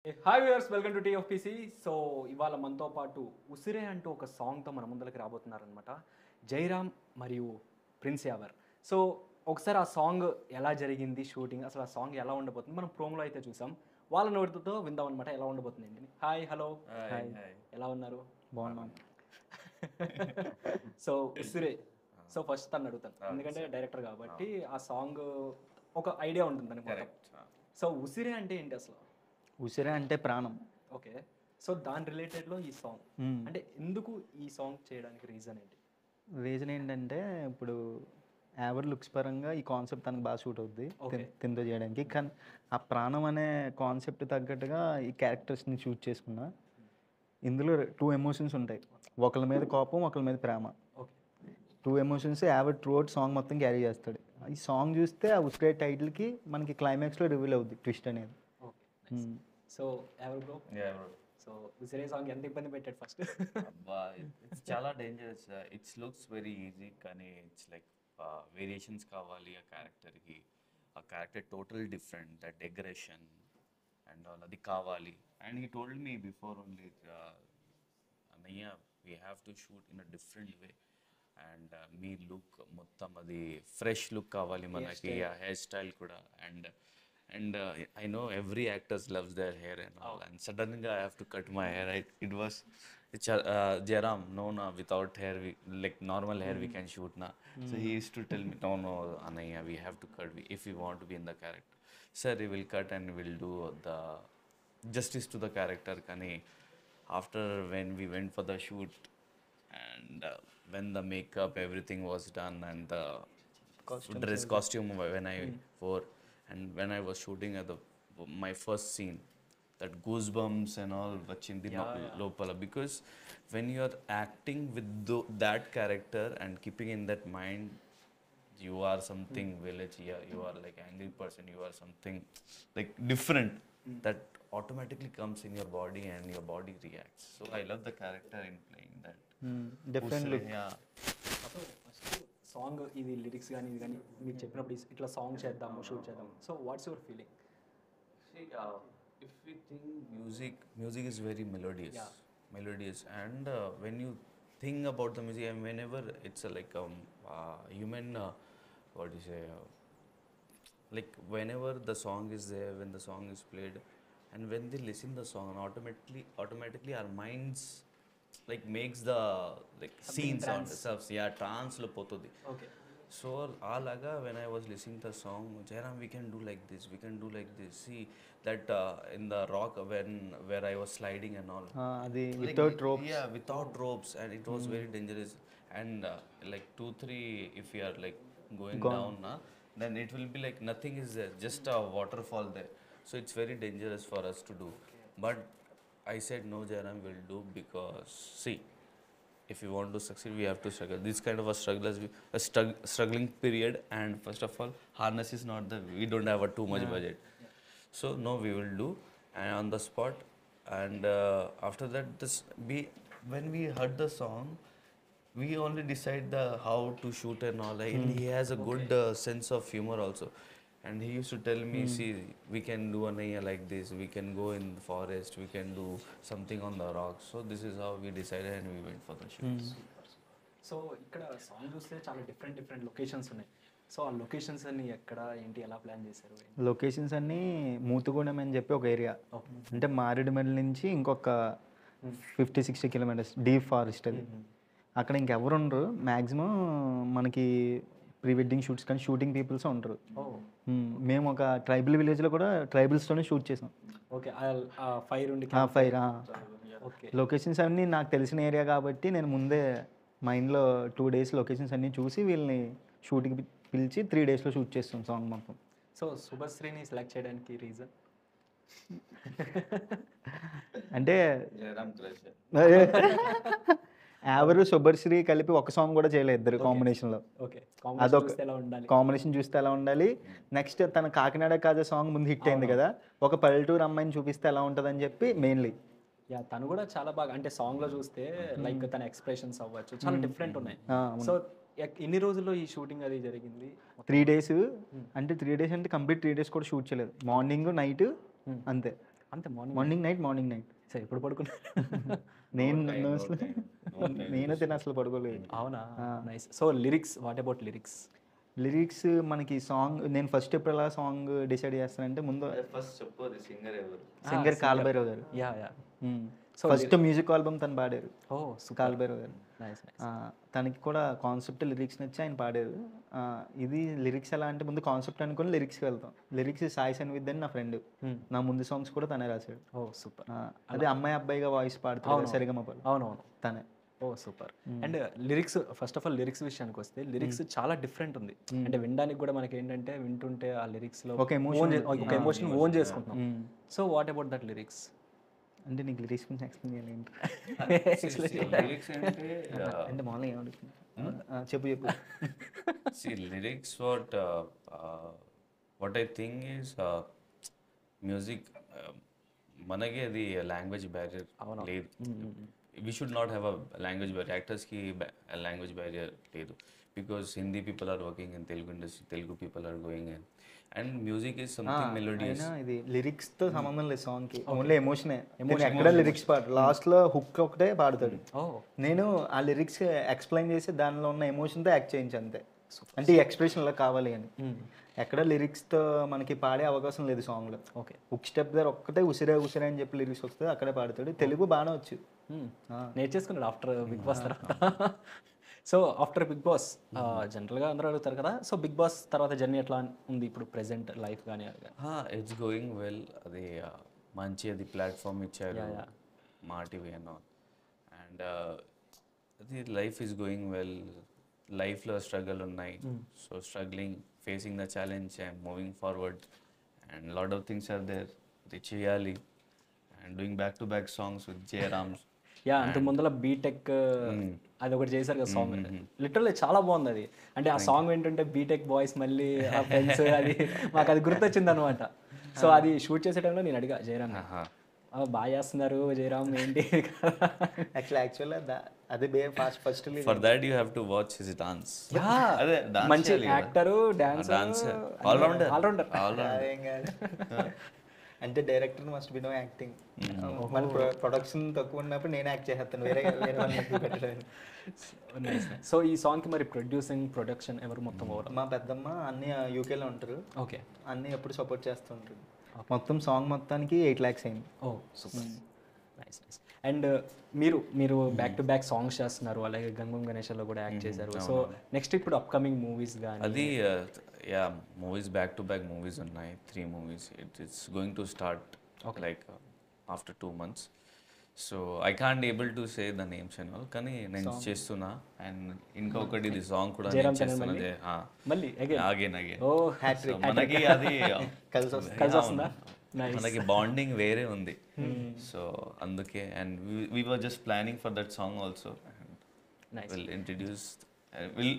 Hi viewers, welcome to T of P. C so మనతో పాటు ఉసిరే అంటూ ఒక సాంగ్తో మన ముందరికి రాబోతున్నారనమాట జైరామ్ మరియు ప్రిన్స్ యావర్. సో ఒకసారి ఆ సాంగ్ ఎలా జరిగింది, షూటింగ్ అసలు ఆ సాంగ్ ఎలా ఉండబోతుంది మనం ప్రోమోలో అయితే చూసాం. వాళ్ళ నోటితో విందాం అనమాట ఎలా ఉండబోతుంది ఏంటి. Hi, hello, hi. ఎలా ఉన్నారు? బాగున్నాను. సో ఉసిరే, సో ఫస్ట్ తను అడుగుతాను ఎందుకంటే డైరెక్టర్ కాబట్టి ఆ సాంగ్ ఒక ఐడియా ఉంటుంది దానికి మొత్తం. సో ఉసిరే అంటే ఏంటి అసలు? ఉసిరే అంటే ప్రాణం. ఓకే, సో దాని రిలేటెడ్లో ఈ సాంగ్ అంటే ఎందుకు ఈ సాంగ్ చేయడానికి రీజన్ ఏంటి? రీజన్ ఏంటంటే ఇప్పుడు యావర్ లుక్స్ పరంగా ఈ కాన్సెప్ట్ తనకు బాగా షూట్ అవుద్ది తిందో చేయడానికి. కానీ ఆ ప్రాణం అనే కాన్సెప్ట్ తగ్గట్టుగా ఈ క్యారెక్టర్స్ని షూట్ చేసుకున్నా. ఇందులో టూ ఎమోషన్స్ ఉంటాయి, ఒకరి మీద కోపం, ఒకరి మీద ప్రేమ. ఓకే, టూ ఎమోషన్స్ యావర్ త్రూ అవుట్ సాంగ్ మొత్తం క్యారీ చేస్తాడు. ఈ సాంగ్ చూస్తే ఆ ఉసిరే టైటిల్కి మనకి క్లైమాక్స్లో రివీల్ అవుద్ది ట్విస్ట్ అనేది. ఓకే. సో ఎవరు బ్రో? సో ఉసిరే సాంగ్ ఎంత ఇబ్బంది పెట్టాడు ఫస్ట్? అబ్బా, ఇట్స్ చాలా dangerous. It's looks very easy కానీ ఇట్స్ లైక్ వేరియేషన్స్ కావాలి ఆ క్యారెక్టర్కి. ఆ character total different, that aggression and all అది కావాలి. And he told me before only, అన్నయ్య we have to shoot in a different way and me look మొత్తం అది ఫ్రెష్ లుక్ కావాలి మనకి, ఆ హెయిర్ స్టైల్ కూడా. And I know every actors loves their hair and all, and suddenly I have to cut my hair. It's Jairam, no, without hair, like normal hair we can shoot na. So he used to tell me, no, Anaya, we have to cut if we want to be in the character. Sir, we will cut and we'll do the justice to the character. Kani, after when we went for the shoot and when the makeup, everything was done and the costume when I wore. And when I was shooting at my first scene, that goosebumps and all vachindi lopala, because when you are acting with that character and keeping in that mind, you are something village, you are like angry person, you are something like different, that automatically comes in your body and your body reacts. So I love the character in playing that. Different look. Yeah. అసలు first song ఇది lyrics కానీ ఇది కానీ మీకు చెప్పినప్పుడు ఇట్లా song చేద్దాము, shoot చేద్దాము, so what's your feeling? See, if we think music is very melodious, and when you think about the music, and whenever it's like human, what do you say, like whenever the song is there, when the song is played, and when they listen the song, automatically our minds like makes the like scenes on itself, trance lo potudi. Okay, So alaga when I was listening the song, Jairam, we can do like this, see that in the rock where I was sliding and all, అది like, without rope. yeah, without ropes, and it was very dangerous. And like 2-3 if we are like going down then it will be like nothing is there, just a waterfall there. So it's very dangerous for us to do. But I said no, Jairam, will do, because see, if we want to succeed, we have to struggle. This kind of a struggling period, and first of all, harness is not we don't have too much budget. So no, we will do, and on the spot. And after that, when we heard the song, we only decide how to shoot and all. And he has a good sense of humor also. And he used to tell me, see, we can do a naya like this, we can go in the forest, we can do something on the rocks. So this is how we decided and we went for the shoot. So ఇక్కడ song చూస్తే చాలా different locations ఉన్నాయి. So ఆ locations అన్ని ఎక్కడ ఏంటి, ఎలా plan చేశారు? లొకేషన్స్ అన్నీ మూతుగూడెం అని చెప్పి ఒక ఏరియా, అంటే మారేడుమల్లి నుంచి ఇంకొక 50-60 కిలోమీటర్స్ డీప్ ఫారెస్ట్. అది అక్కడ ఇంకెవరు ఉండరు మ్యాక్సిమం. మనకి ప్రీ వెడ్డింగ్ షూట్స్ కానీ షూటింగ్ పీపుల్స్ ఉంటారు. మేము ఒక ట్రైబల్ విలేజ్లో కూడా ట్రైబల్స్తోనే షూట్ చేసాం. ఓకే, ఫైర్ ఉండి ఫైర్. ఓకే, లొకేషన్స్ అన్నీ నాకు తెలిసిన ఏరియా కాబట్టి నేను ముందే మైండ్లో 2 days లొకేషన్స్ అన్నీ చూసి వీళ్ళని షూటింగ్ పిలిచి 3 daysలో షూట్ చేస్తాం సాంగ్ మొత్తం. సో శుభశ్రీని సెలెక్ట్ చేయడానికి రీజన్ అంటే Jairam crush. యావరు శుభశ్రీ కలిపి ఒక సాంగ్ కూడా చేయలేదు ఇద్దరు కాంబినేషన్లో. ఓకే, అదొక చూస్తే ఎలా ఉండాలి, కాంబినేషన్ చూస్తే ఎలా ఉండాలి. నెక్స్ట్ తన కాకినాడ కాజా సాంగ్ ముందు హిట్ అయింది కదా, ఒక పల్లెటూరు అమ్మాయిని చూపిస్తే ఎలా ఉంటుందని చెప్పి మెయిన్లీ. యా, తను కూడా చాలా బాగా, అంటే సాంగ్ లో చూస్తే లైక్ తన ఎక్స్ప్రెషన్స్ అవ్వచ్చు చాలా డిఫరెంట్ ఉన్నాయి. సో ఎన్ని రోజుల్లో ఈ షూటింగ్ అది జరిగింది? 3 days. అంటే 3 days అంటే కంప్లీట్ 3 days కూడా షూట్ చేయలేదు, మార్నింగ్ నైట్ అంతే. అంతే మార్నింగ్ మార్నింగ్ నైట్ సో ఎప్పుడు పడుకున్నా నేను అసలు నేను తిన అసలు పడుకోలేదు. అవునా, nice. So lyrics, what about lyrics? Lyrics మనకి సాంగ్ నేను ఫస్ట్ ఎప్పుడు ఎలా సాంగ్ డిసైడ్ చేస్తానంటే ముందు ఫస్ట్ చెప్పు సింగర్ ఎవరు? సింగర్ కాల్భైరవ్ గారు. Yeah so first music album తను పాడారు, ఓ కాల్భైరవ్ గారు. Nice nice. తనకి కూడా కాన్సెప్ట్ లిరిక్స్ నచ్చి ఆయన పాడారు. ఇది లిరిక్స్ ఎలా అంటే ముందు కాన్సెప్ట్ అనుకుని లిరిక్స్కి వెళ్తాం. లిరిక్స్ సాయి సన్విత్ అని నా ఫ్రెండ్, నా ముందు సాంగ్స్ కూడా తనే రాశాడు. ఓ సూపర్. అదే అమ్మాయి అబ్బాయిగా వాయిస్ పాడుతాడు సరిగమపలు, అవునవును తనే. ఓ super. And lyrics, first of all lyrics విషయానికి వస్తే లిరిక్స్ చాలా డిఫరెంట్ ఉంది. అంటే వినడానికి కూడా మనకి ఏంటంటే వింటుంటే ఆ లిరిక్స్ లో ఒక ఎమోషన్ ఓన్ చేసుకుంటున్నాం. So what about that lyrics? అంటే నీకు లిరిక్స్ గురించి ఎక్స్ప్లెయిన్ చేయాలి ఏంటి లిరిక్స్ అంటే అంటే మామూలుగా ఏమడుగుతుంది చెప్పు. Lyrics what I think is music మనకి అది లాంగ్వేజ్ బ్యారియర్ లేదు. We should not have a language barrier. యాక్టర్స్కి లాంగ్వేజ్ బ్యారియర్ లేదు, because Hindi people are working in Telugu industry, Telugu people are going in, and music is something melodious. ఇది lyrics తో సంబంధం లేదు song కి, ఓన్లీ ఎమోషనే. ఎక్కడ లిరిక్స్ పాడు, లాస్ట్ లో హుక్ ఒకటే పాడుతాడు. నేను ఆ లిరిక్స్ ఎక్స్ప్లెయిన్ చేసి దానిలో ఉన్న ఎమోషన్ తో యాక్ట్ చేయించి అంతే. అంటే ఈ ఎక్స్ప్రెషన్ లా కావాలి అని. ఎక్కడ లిరిక్స్ తో మనకి పాడే అవకాశం లేదు సాంగ్ లో. ఓకే, హుక్ స్టెప్ దగ్గర ఒక్కటే ఉసిరే ఉసిరే అని చెప్పి లిరిక్స్ వస్తుంది, అక్కడే పాడుతాడు. తెలుగు బాగానే వచ్చు, నేర్చేసుకున్నాడు ఆఫ్టర్ బిగ్ బాస్ తర్వాత. సో ఆఫ్టర్ బిగ్ బాస్ జనరల్గా అందరూ అడుగుతారు కదా, సో బిగ్ బాస్ తర్వాత జర్నీ ఎట్లా ఉంది ఇప్పుడు ప్రెసెంట్ లైఫ్ కానీ? It's going well. అది మంచి అది ప్లాట్ఫామ్ ఇచ్చారు మా టీవీ అన్న, అండ్ అది లైఫ్ ఈజ్ గోయింగ్ వెల్. లైఫ్లో స్ట్రగుల్ ఉన్నాయి, so struggling, facing the challenge and moving forward, and lot of things are there, అది చేయాలి. And doing back to back songs with జయరామ్స్. యా, అంత ముందర బీటెక్ అది ఒకటి చేశారు కదా సాంగ్, లిటరల్లీ చాలా బాగుంది అది. అంటే ఆ సాంగ్ ఏంటంటే బీటెక్ బాయ్స్ మళ్ళీ ఆ ఫ్రెండ్స్, అది మాకు అది గుర్తొచ్చింది అనమాట. సో అది షూట్ చేసే టైంలో నేను అడిగా జయరామ్, బాగా చేస్తున్నారు జయరామ్ ఏంటి? యాక్చువల్ అదే first for that you have to watch his dance. అదే మంచి యాక్టర్, డాన్సర్, ఆల్రౌండర్. అంటే director must be know acting. మన ప్రొడక్షన్ తక్కువ ఉన్నప్పుడు నేను యాక్ట్ చేస్తాను, వేరే పెట్టలేదు. సో ఈ సాంగ్ కి మరి ప్రొడక్షన్ ఎవరు మొత్తం? మా పెద్దమ్మ అన్ని యూకేలో ఉంటారు. ఓకే, అన్ని ఎప్పుడు సపోర్ట్ చేస్తుంటారు. మొత్తం సాంగ్ మొత్తానికి 8 lakhs అయింది. ఓ సూపర్, నైస్ నైస్. అండ్ మీరు బ్యాక్ టు బ్యాక్ సాంగ్స్ చేస్తున్నారు, అలాగే గంగం గణేష్లో కూడా యాక్ట్ చేశారు. సో నెక్స్ట్ ఇప్పుడు అప్కమింగ్ మూవీస్ కానీ? అది yeah, movies back to back movies ఉన్నాయి, 3 movies. It's going to start like after 2 months. So I can't able to say the names and all, కానీ నేను చేస్తున్నా. అండ్ ఇంకొకటి ఇది సాంగ్ కూడా నేను చేస్తున్నదే అగైన్ మనకి అది కలిసి వస్తుందా? మనకి బాండింగ్ వేరే ఉంది. సో అందుకే, and we were just planning for that song also. We'll introduce, we'll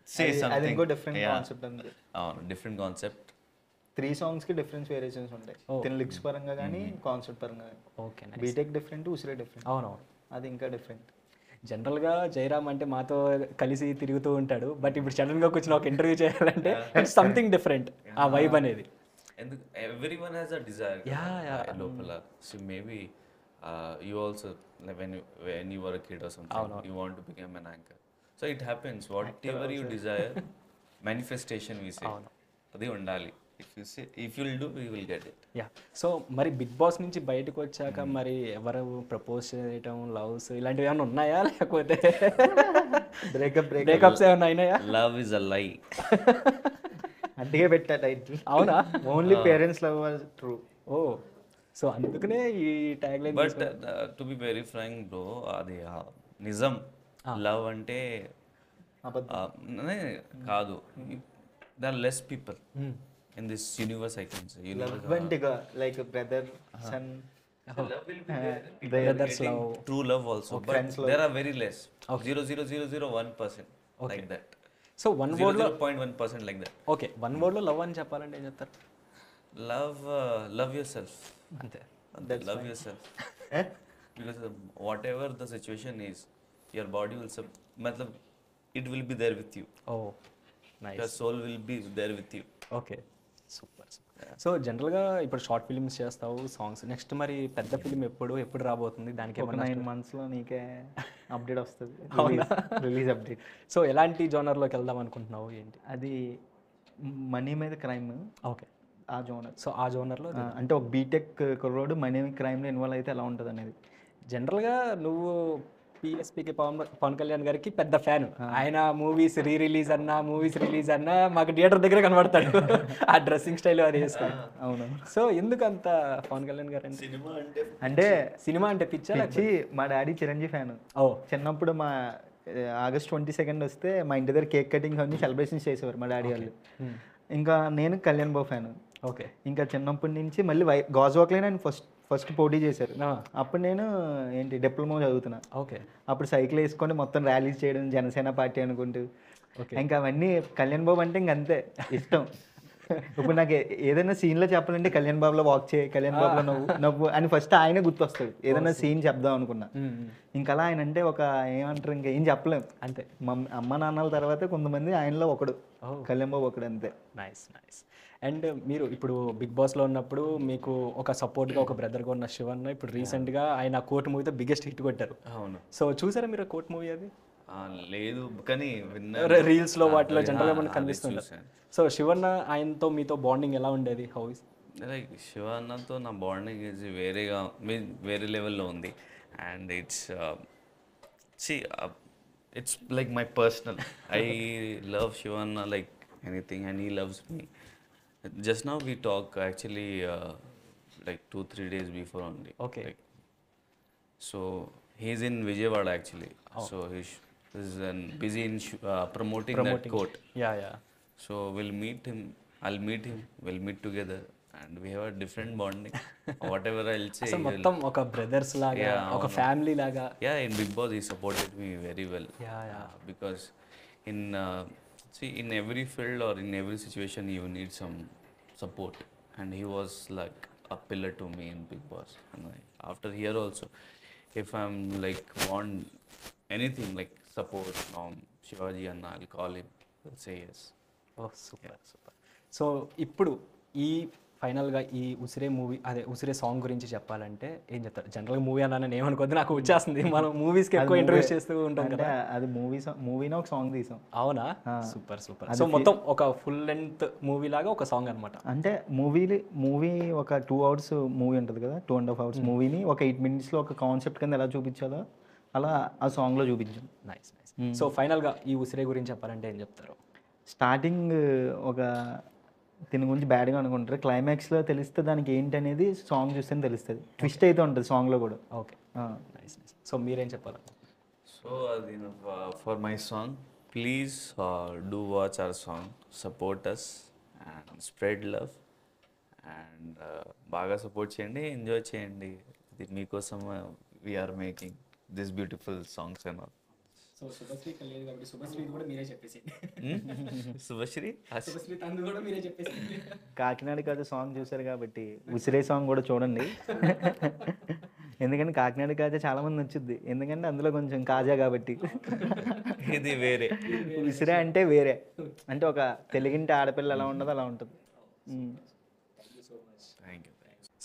say something. అది ఇంకో డిఫరెంట్ కాన్సెప్ట్ ఉంది. Different concept. 3 songs కి డిఫరెన్స్ వేరియేషన్స్ ఉంటాయి, లిరిక్స్ పరంగా కానీ కాన్సెప్ట్ పరంగా. Okay, BTech different, Usire different. అవునవును, అది ఇంకా డిఫరెంట్. జనరల్గా జయరామ్ అంటే మాతో కలిసి తిరుగుతూ ఉంటాడు, బట్ ఇప్పుడు సడన్గా కూర్చొని ఒక ఇంటర్వ్యూ చేయాలంటే సంథింగ్ డిఫరెంట్, ఆ వైబ్ అనేది. ఎందుకు everyone has a desire లోపల. So maybe you also, like when you were a kid or something, you want to become an anchor. So it happens, whatever you desire, manifestation we say, అది ఉండాలి. If you'll do, you will get it. Yeah, so మరి big boss నుంచి బయటకు వచ్చాక మరి ఎవరు propose చేయటం, loves ఇలాంటివి ఏమైనా ఉన్నాయా, లేకపోతే బ్రేకప్స్ ఏమైనా అయినాయా? Love is a lie. అందుకే పెట్టా టైటిల్. అవునా? Only parents love are true. ఓ, సో అందుకనే ఈ tag line. But to be very frank bro, అది నిజం. లవ్ అంటే కాదు. there are less people in this universe, I can say. Like a brother, son. Love will be there. Brothers love, true love also, but there are very less. 0.001% like that. So one word లో 0.1% like that. Okay, one word లో love అని చెప్పాలంటే ఏం చెప్తారు? Love yourself. అంతే, Love yourself. Because whatever the situation is, your body will matlab it will be there with you. Oh nice. Your soul will be there with you. Okay, super super. So జనరల్గా ఇప్పుడు short films చేస్తావు, songs, next మరి పెద్ద film ఎప్పుడు రాబోతుంది? దానికి ఒక ఏమన్నా 9 monthsలో నీకే అప్డేట్ వస్తుంది, రిలీజ్ అప్డేట్. సో ఎలాంటి జోనర్లోకి వెళ్దాం అనుకుంటున్నావు ఏంటి? అది మనీ మీద క్రైమ్, ఓకే. ఆ జోనర్. సో ఆ జోనర్లో అంటే ఒక బీటెక్ కుర్రోడు మనీ క్రైమ్లో ఇన్వాల్వ్ అయితే ఎలా ఉంటుంది అనేది. జనరల్గా నువ్వు పిఎస్పికి పవన్ కళ్యాణ్ గారికి పెద్ద ఫ్యాన్. ఆయన మూవీస్ రిలీజ్ అన్నా మాకు థియేటర్ దగ్గర కనబడతాడు ఆ డ్రెస్సింగ్ స్టైల్ అది వేసుకొని. అవును. సో ఎందుకు అంత పవన్ కళ్యాణ్ గారు అంటే సినిమా అంటే పిచ్చా? పిచ్చి. మా డాడీ చిరంజీవి ఫ్యాన్. ఓ, చిన్నప్పుడు మా August 22 వస్తే మా ఇంటి దగ్గర కేక్ కటింగ్ అన్ని సెలబ్రేషన్స్ చేసేవారు మా డాడీ వాళ్ళు. ఇంకా నేను కళ్యాణ్ బాబు ఫ్యాన్. ఓకే. ఇంకా చిన్నప్పటి నుంచి మళ్ళీ గాజువాక్లో నేను ఫస్ట్ పోటీ చేశారు. అప్పుడు నేను డిప్లొమా చదువుతున్నా. ఓకే. అప్పుడు సైకిల్ వేసుకొని మొత్తం ర్యాలీస్ చేయడం, జనసేన పార్టీ అనుకుంటూ. ఇంకా అవన్నీ కళ్యాణ్ బాబు అంటే ఇంక అంతే ఇష్టం. ఇప్పుడు నాకు ఏదైనా సీన్లో చెప్పాలంటే కళ్యాణ్ బాబులో వాక్ చేయి, కళ్యాణ్ బాబులో నవ్వు అని ఫస్ట్ ఆయనే గుర్తొస్తాడు. ఏదైనా సీన్ చెప్దాం అనుకున్నా. ఇంకా అలా ఆయన అంటే ఒక ఏమంటారు, ఇంకా ఏం చెప్పలేం అంతే. అమ్మ నాన్నల తర్వాత కొంతమంది ఆయనలో ఒకడు, కళ్యాణ్ బాబు ఒకడు, అంతే. Nice nice. అండ్ మీరు ఇప్పుడు బిగ్ బాస్లో ఉన్నప్పుడు మీకు ఒక సపోర్ట్గా ఒక బ్రదర్గా ఉన్న శివన్న ఇప్పుడు రీసెంట్గా ఆయన కోర్ట్ మూవీతో బిగ్గెస్ట్ హిట్ కొట్టారు. అవును. సో చూసారా మీరు కోర్ట్ మూవీ? అది లేదు కానీ రీల్స్లో వాటిలో జనరల్గా మనకు కనిపిస్తుంది. సో శివన్న ఆయనతో మీతో బాండింగ్ ఎలా ఉండేది? హౌ ఇస్ లైక్ శివ అన్నతో నా బాండింగ్ ఇస్ వేరే లెవెల్లో ఉంది. And it's like my personal. I love Shiva అన్న like anything and he loves me. Just now we talk actually like 2-3 days before only. Okay. Like, so he's in Vijayawada actually. So he's busy in promoting that court. Yeah. So we'll meet him. I'll meet him. We'll meet together, and we have a different bonding. Whatever I'll say. So మొత్తం ఒక brothers లాగా, ఒక family లాగా. Yeah, in Big Boss he supported me very well. Yeah. Because in in every field or in every situation you need some support, and he was like a pillar to me in Big Boss. And after here also, if I'm like want anything like support from Shivaji and I'll call him, he'll say yes. Oh super super. So ఇప్పుడు ఈ ఫైనల్గా ఈ ఉసిరే movie, అదే ఉసిరే song గురించి చెప్పాలంటే ఏం చెప్తారు? జనరల్గా మూవీ అన్నాను ఏమనుకోద్ది, నాకు వచ్చేస్తుంది. మనం మూవీస్కి ఎక్కువ ఇంటర్వ్యూస్ చేస్తూ ఉంటాం కదా. అది మూవీనే ఒక సాంగ్ తీసాం. అవునా? Super super. సో మొత్తం ఒక ఫుల్ లెంత్ మూవీ లాగా ఒక సాంగ్ అనమాట. అంటే మూవీ ఒక 2 hours మూవీ ఉంటుంది కదా, 2.5 hours మూవీని ఒక 8 minutesలో ఒక కాన్సెప్ట్ కింద ఎలా చూపించాలో అలా ఆ సాంగ్లో చూపించాం. Nice nice. సో ఫైనల్గా ఈ ఉసిరే గురించి చెప్పాలంటే ఏం చెప్తారు? స్టార్టింగ్ ఒక దీని గురించి బ్యాడ్గా అనుకుంటారు, క్లైమాక్స్లో తెలిస్తే దానికి ఏంటి అనేది సాంగ్ చూస్తేనే తెలుస్తుంది. ట్విస్ట్ అయితే ఉంటుంది సాంగ్లో కూడా. ఓకే. Nice nice. సో మీరేం చెప్పాలి? So for my song, please do watch our song, support us and spread love, and బాగా సపోర్ట్ చేయండి, ఎంజాయ్ చేయండి. ఇది మీకోసం we are making this beautiful songs and all. So Subhashree కలియదు కాబట్టి శుభశ్రీ కూడా మీరే చెప్పేసి. శుభశ్రీ శుభశ్రీ తండ్రి కూడా మీరే చెప్పేసి. కాకినాడ కాజా సాంగ్ చూసారు కాబట్టి ఉసిరే సాంగ్ కూడా చూడండి. ఎందుకంటే కాకినాడ కాజా చాలా మంది నచ్చుద్ది, ఎందుకంటే అందులో కొంచెం కాజా కాబట్టి. ఇది వేరే. ఉసిరే అంటే వేరే, అంటే ఒక తెలుగింటి ఆడపిల్ల ఎలా ఉండదో అలా ఉంటుంది.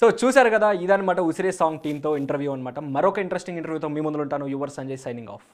సో చూసారు కదా, ఇదనమాట ఉసిరే సాంగ్ టీంతో ఇంటర్వ్యూ అనమాట. మరొక ఇంట్రెస్టింగ్ ఇంటర్వ్యూతో మీ ముందు ఉంటాను. Your Sanjay signing off.